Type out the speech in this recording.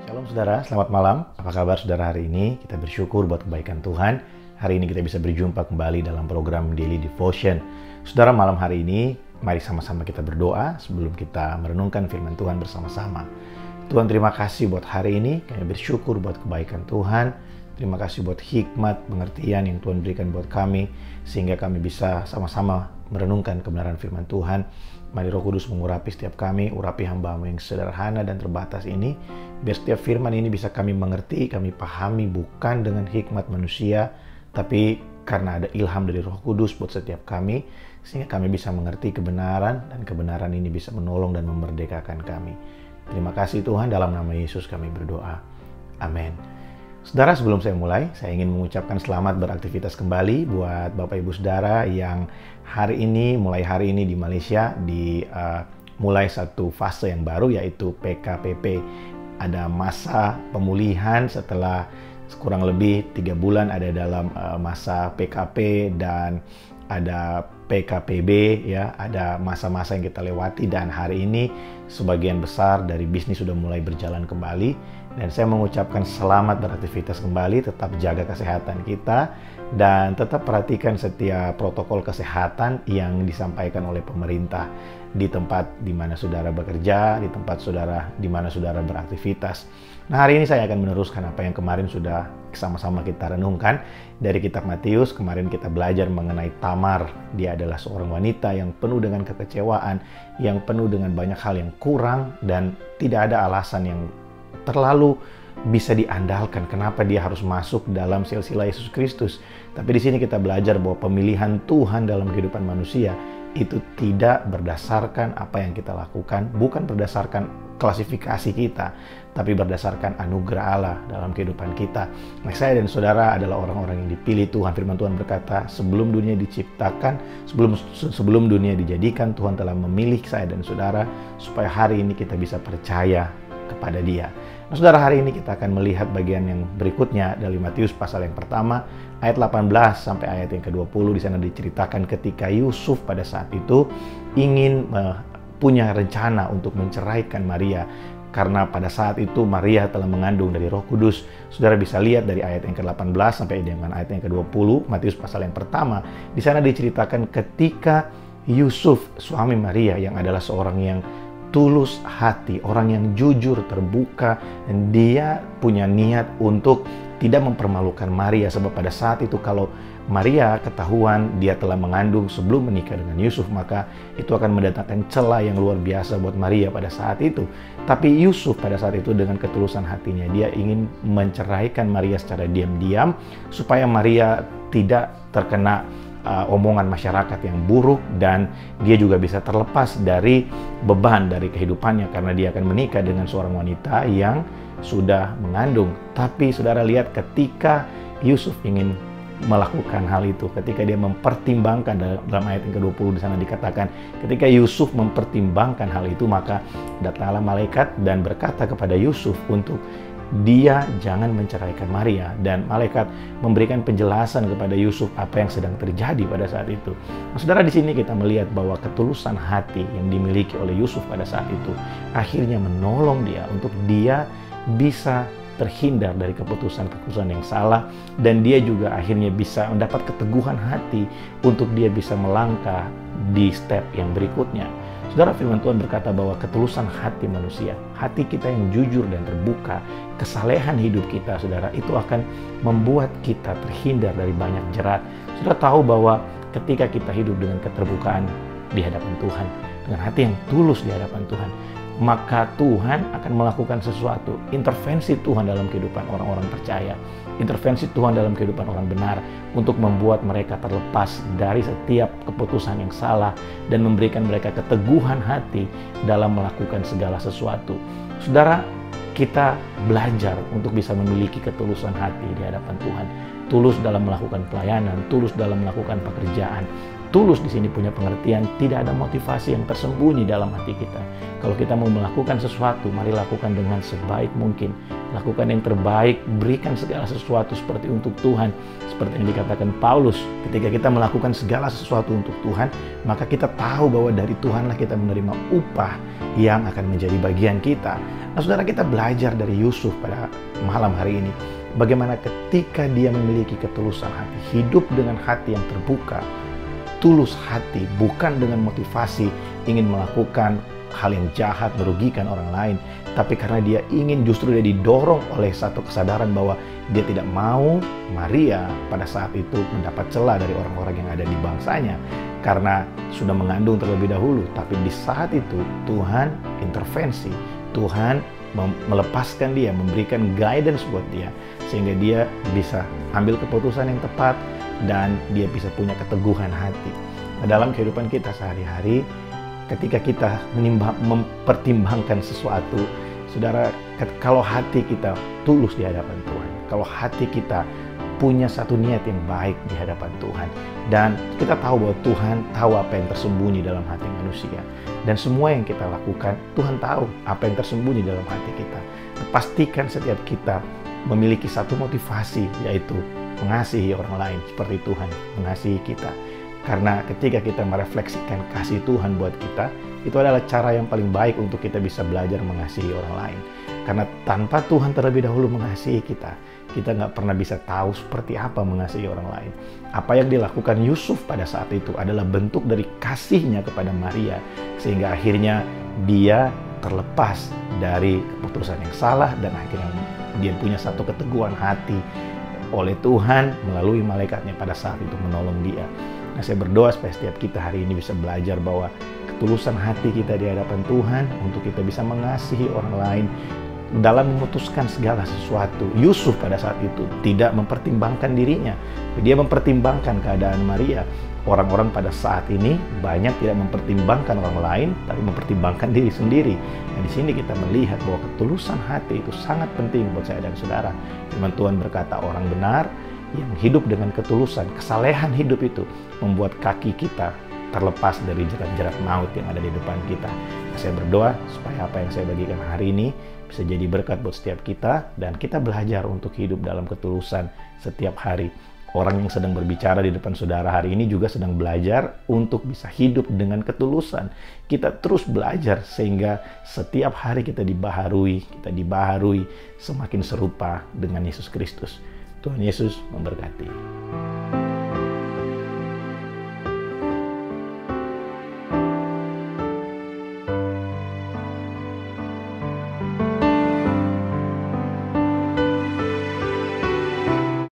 Shalom saudara, selamat malam. Apa kabar saudara hari ini? Kita bersyukur buat kebaikan Tuhan. Hari ini kita bisa berjumpa kembali dalam program Daily Devotion. Saudara, malam hari ini mari sama-sama kita berdoa sebelum kita merenungkan firman Tuhan bersama-sama. Tuhan, terima kasih buat hari ini. Kami bersyukur buat kebaikan Tuhan. Terima kasih buat hikmat, pengertian yang Tuhan berikan buat kami, sehingga kami bisa sama-sama merenungkan kebenaran firman Tuhan. Mari Roh Kudus mengurapi setiap kami, urapi hamba-Mu yang sederhana dan terbatas ini, biar setiap firman ini bisa kami mengerti, kami pahami bukan dengan hikmat manusia, tapi karena ada ilham dari Roh Kudus buat setiap kami, sehingga kami bisa mengerti kebenaran, dan kebenaran ini bisa menolong dan memerdekakan kami. Terima kasih Tuhan, dalam nama Yesus kami berdoa. Amin. Saudara, sebelum saya mulai, saya ingin mengucapkan selamat beraktivitas kembali buat Bapak Ibu Saudara yang mulai hari ini di Malaysia, mulai satu fase yang baru, yaitu PKPP. Ada masa pemulihan setelah kurang lebih 3 bulan ada dalam masa PKP, dan ada PKPB, ya, ada masa-masa yang kita lewati, dan hari ini sebagian besar dari bisnis sudah mulai berjalan kembali. Dan saya mengucapkan selamat beraktivitas kembali, tetap jaga kesehatan kita, dan tetap perhatikan setiap protokol kesehatan yang disampaikan oleh pemerintah di tempat di mana saudara bekerja, di tempat saudara di mana saudara beraktivitas. Nah, hari ini saya akan meneruskan apa yang kemarin sudah sama-sama kita renungkan dari kitab Matius. Kemarin kita belajar mengenai Tamar. Dia adalah seorang wanita yang penuh dengan kekecewaan, yang penuh dengan banyak hal yang kurang, dan tidak ada alasan yang terlalu bisa diandalkan kenapa dia harus masuk dalam silsilah Yesus Kristus. Tapi di sini kita belajar bahwa pemilihan Tuhan dalam kehidupan manusia itu tidak berdasarkan apa yang kita lakukan, bukan berdasarkan klasifikasi kita, tapi berdasarkan anugerah Allah dalam kehidupan kita. Nah, saya dan saudara adalah orang-orang yang dipilih Tuhan. Firman Tuhan berkata, sebelum dunia diciptakan, sebelum dunia dijadikan, Tuhan telah memilih saya dan saudara supaya hari ini kita bisa percaya kepada Dia. Nah, saudara, hari ini kita akan melihat bagian yang berikutnya dari Matius pasal yang pertama, ayat 18 sampai ayat yang ke-20. Di sana diceritakan ketika Yusuf pada saat itu ingin punya rencana untuk menceraikan Maria, karena pada saat itu Maria telah mengandung dari Roh Kudus. Saudara bisa lihat dari ayat yang ke-18 sampai dengan ayat yang ke-20, Matius pasal yang pertama. Di sana diceritakan ketika Yusuf, suami Maria, yang adalah seorang yang tulus hati, orang yang jujur, terbuka, dan dia punya niat untuk tidak mempermalukan Maria, sebab pada saat itu kalau Maria ketahuan dia telah mengandung sebelum menikah dengan Yusuf, maka itu akan mendatangkan celah yang luar biasa buat Maria pada saat itu. Tapi Yusuf pada saat itu dengan ketulusan hatinya, dia ingin menceraikan Maria secara diam-diam supaya Maria tidak terkena omongan masyarakat yang buruk, dan dia juga bisa terlepas dari beban dari kehidupannya karena dia akan menikah dengan seorang wanita yang sudah mengandung. Tapi saudara lihat, ketika Yusuf ingin melakukan hal itu, ketika dia mempertimbangkan, dalam ayat yang ke-20 di sana dikatakan, ketika Yusuf mempertimbangkan hal itu, maka datanglah malaikat dan berkata kepada Yusuf untuk dia jangan menceraikan Maria, dan malaikat memberikan penjelasan kepada Yusuf apa yang sedang terjadi pada saat itu. Nah, saudara, di sini kita melihat bahwa ketulusan hati yang dimiliki oleh Yusuf pada saat itu akhirnya menolong dia untuk dia bisa terhindar dari keputusan-keputusan yang salah, dan dia juga akhirnya bisa mendapat keteguhan hati untuk dia bisa melangkah di step yang berikutnya. Saudara, firman Tuhan berkata bahwa ketulusan hati manusia, hati kita yang jujur dan terbuka, kesalehan hidup kita, saudara, itu akan membuat kita terhindar dari banyak jerat. Saudara tahu bahwa ketika kita hidup dengan keterbukaan di hadapan Tuhan, dengan hati yang tulus di hadapan Tuhan, maka Tuhan akan melakukan sesuatu, intervensi Tuhan dalam kehidupan orang-orang percaya, intervensi Tuhan dalam kehidupan orang benar, untuk membuat mereka terlepas dari setiap keputusan yang salah dan memberikan mereka keteguhan hati dalam melakukan segala sesuatu. Saudara, kita belajar untuk bisa memiliki ketulusan hati di hadapan Tuhan, tulus dalam melakukan pelayanan, tulus dalam melakukan pekerjaan. Tulus di sini punya pengertian tidak ada motivasi yang tersembunyi dalam hati kita. Kalau kita mau melakukan sesuatu, mari lakukan dengan sebaik mungkin, lakukan yang terbaik, berikan segala sesuatu seperti untuk Tuhan. Seperti yang dikatakan Paulus, ketika kita melakukan segala sesuatu untuk Tuhan, maka kita tahu bahwa dari Tuhanlah kita menerima upah yang akan menjadi bagian kita. Nah, saudara, kita belajar dari Yusuf pada malam hari ini, bagaimana ketika dia memiliki ketulusan hati, hidup dengan hati yang terbuka, tulus hati, bukan dengan motivasi ingin melakukan hal yang jahat, merugikan orang lain, tapi karena dia ingin, justru dia didorong oleh satu kesadaran bahwa dia tidak mau Maria pada saat itu mendapat celah dari orang-orang yang ada di bangsanya karena sudah mengandung terlebih dahulu. Tapi di saat itu Tuhan intervensi, Tuhan melepaskan dia, memberikan guidance buat dia, sehingga dia bisa ambil keputusan yang tepat dan dia bisa punya keteguhan hati. Nah, dalam kehidupan kita sehari-hari, ketika kita mempertimbangkan sesuatu, saudara, kalau hati kita tulus di hadapan Tuhan, kalau hati kita punya satu niat yang baik di hadapan Tuhan, dan kita tahu bahwa Tuhan tahu apa yang tersembunyi dalam hati manusia, dan semua yang kita lakukan, Tuhan tahu apa yang tersembunyi dalam hati kita. Pastikan setiap kita memiliki satu motivasi, yaitu mengasihi orang lain seperti Tuhan mengasihi kita. Karena ketika kita merefleksikan kasih Tuhan buat kita, itu adalah cara yang paling baik untuk kita bisa belajar mengasihi orang lain. Karena tanpa Tuhan terlebih dahulu mengasihi kita, kita nggak pernah bisa tahu seperti apa mengasihi orang lain. Apa yang dilakukan Yusuf pada saat itu adalah bentuk dari kasihnya kepada Maria, sehingga akhirnya dia terlepas dari keputusan yang salah, dan akhirnya dia punya satu keteguhan hati oleh Tuhan melalui malaikatnya pada saat itu menolong dia. Nah, saya berdoa supaya setiap kita hari ini bisa belajar bahwa ketulusan hati kita di hadapan Tuhan untuk kita bisa mengasihi orang lain dalam memutuskan segala sesuatu. Yusuf pada saat itu tidak mempertimbangkan dirinya, dia mempertimbangkan keadaan Maria. Orang-orang pada saat ini banyak tidak mempertimbangkan orang lain, tapi mempertimbangkan diri sendiri. Nah, di sini kita melihat bahwa ketulusan hati itu sangat penting buat saya dan saudara. Firman Tuhan berkata, orang benar yang hidup dengan ketulusan, kesalehan hidup itu membuat kaki kita terlepas dari jerat-jerat maut yang ada di depan kita. Nah, saya berdoa supaya apa yang saya bagikan hari ini bisa jadi berkat buat setiap kita, dan kita belajar untuk hidup dalam ketulusan setiap hari. Orang yang sedang berbicara di depan saudara hari ini juga sedang belajar untuk bisa hidup dengan ketulusan. Kita terus belajar sehingga setiap hari kita dibaharui semakin serupa dengan Yesus Kristus. Tuhan Yesus memberkati.